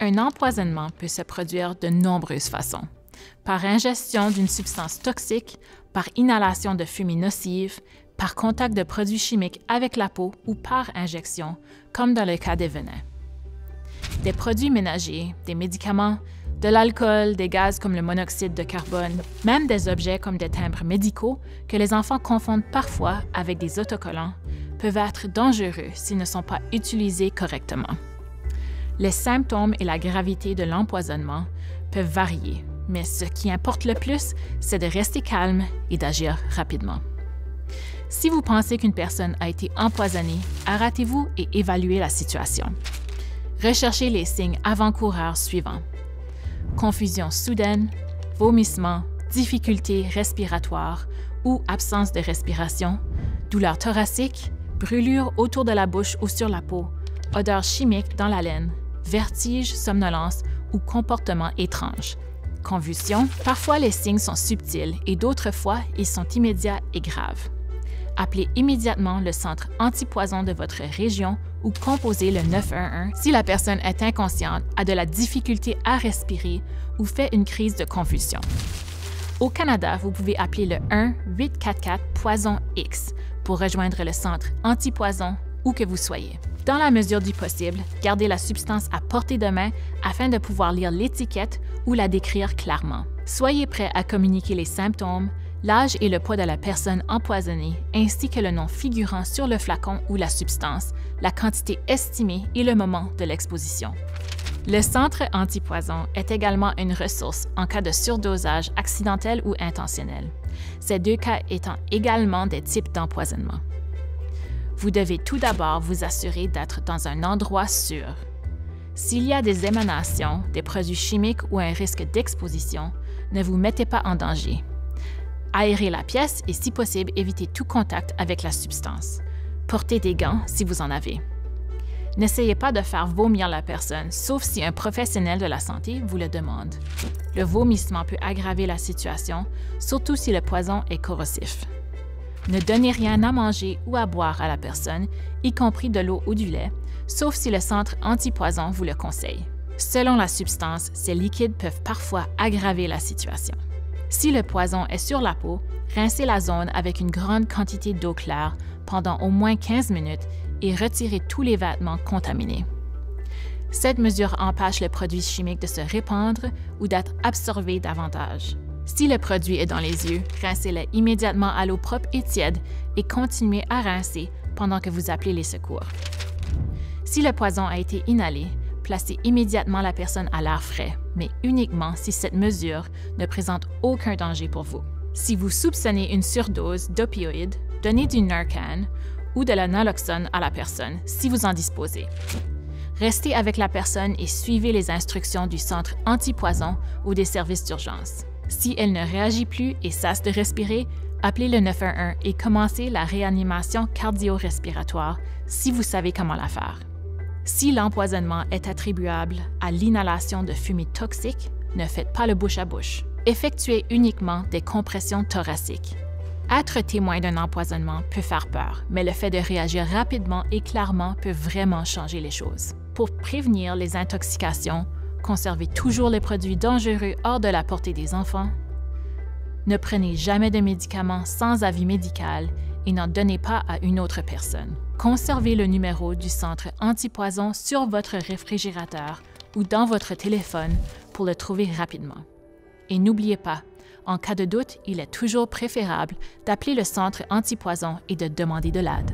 Un empoisonnement peut se produire de nombreuses façons. Par ingestion d'une substance toxique, par inhalation de fumée nocive, par contact de produits chimiques avec la peau ou par injection, comme dans le cas des venins. Des produits ménagers, des médicaments, de l'alcool, des gaz comme le monoxyde de carbone, même des objets comme des timbres médicaux que les enfants confondent parfois avec des autocollants, peuvent être dangereux s'ils ne sont pas utilisés correctement. Les symptômes et la gravité de l'empoisonnement peuvent varier, mais ce qui importe le plus, c'est de rester calme et d'agir rapidement. Si vous pensez qu'une personne a été empoisonnée, arrêtez-vous et évaluez la situation. Recherchez les signes avant-coureurs suivants: confusion soudaine, vomissement, difficultés respiratoires ou absence de respiration, douleur thoracique, brûlure autour de la bouche ou sur la peau, odeur chimique dans la laine, vertige, somnolence ou comportement étrange. Convulsion, parfois les signes sont subtils et d'autres fois ils sont immédiats et graves. Appelez immédiatement le centre antipoison de votre région ou composez le 911 si la personne est inconsciente, a de la difficulté à respirer ou fait une crise de convulsion. Au Canada, vous pouvez appeler le 1-844-POISON-X pour rejoindre le centre antipoison où que vous soyez. Dans la mesure du possible, gardez la substance à portée de main afin de pouvoir lire l'étiquette ou la décrire clairement. Soyez prêt à communiquer les symptômes, l'âge et le poids de la personne empoisonnée, ainsi que le nom figurant sur le flacon ou la substance, la quantité estimée et le moment de l'exposition. Le centre antipoison est également une ressource en cas de surdosage accidentel ou intentionnel, ces deux cas étant également des types d'empoisonnement. Vous devez tout d'abord vous assurer d'être dans un endroit sûr. S'il y a des émanations, des produits chimiques ou un risque d'exposition, ne vous mettez pas en danger. Aérez la pièce et, si possible, évitez tout contact avec la substance. Portez des gants si vous en avez. N'essayez pas de faire vomir la personne, sauf si un professionnel de la santé vous le demande. Le vomissement peut aggraver la situation, surtout si le poison est corrosif. Ne donnez rien à manger ou à boire à la personne, y compris de l'eau ou du lait, sauf si le centre antipoison vous le conseille. Selon la substance, ces liquides peuvent parfois aggraver la situation. Si le poison est sur la peau, rincez la zone avec une grande quantité d'eau claire pendant au moins 15 minutes et retirez tous les vêtements contaminés. Cette mesure empêche le produit chimique de se répandre ou d'être absorbé davantage. Si le produit est dans les yeux, rincez-le immédiatement à l'eau propre et tiède et continuez à rincer pendant que vous appelez les secours. Si le poison a été inhalé, placez immédiatement la personne à l'air frais, mais uniquement si cette mesure ne présente aucun danger pour vous. Si vous soupçonnez une surdose d'opioïdes, donnez du Narcan ou de la naloxone à la personne si vous en disposez. Restez avec la personne et suivez les instructions du centre antipoison ou des services d'urgence. Si elle ne réagit plus et cesse de respirer, appelez le 911 et commencez la réanimation cardio-respiratoire si vous savez comment la faire. Si l'empoisonnement est attribuable à l'inhalation de fumée toxique, ne faites pas le bouche à bouche. Effectuez uniquement des compressions thoraciques. Être témoin d'un empoisonnement peut faire peur, mais le fait de réagir rapidement et clairement peut vraiment changer les choses. Pour prévenir les intoxications, conservez toujours les produits dangereux hors de la portée des enfants. Ne prenez jamais de médicaments sans avis médical et n'en donnez pas à une autre personne. Conservez le numéro du centre antipoison sur votre réfrigérateur ou dans votre téléphone pour le trouver rapidement. Et n'oubliez pas, en cas de doute, il est toujours préférable d'appeler le centre antipoison et de demander de l'aide.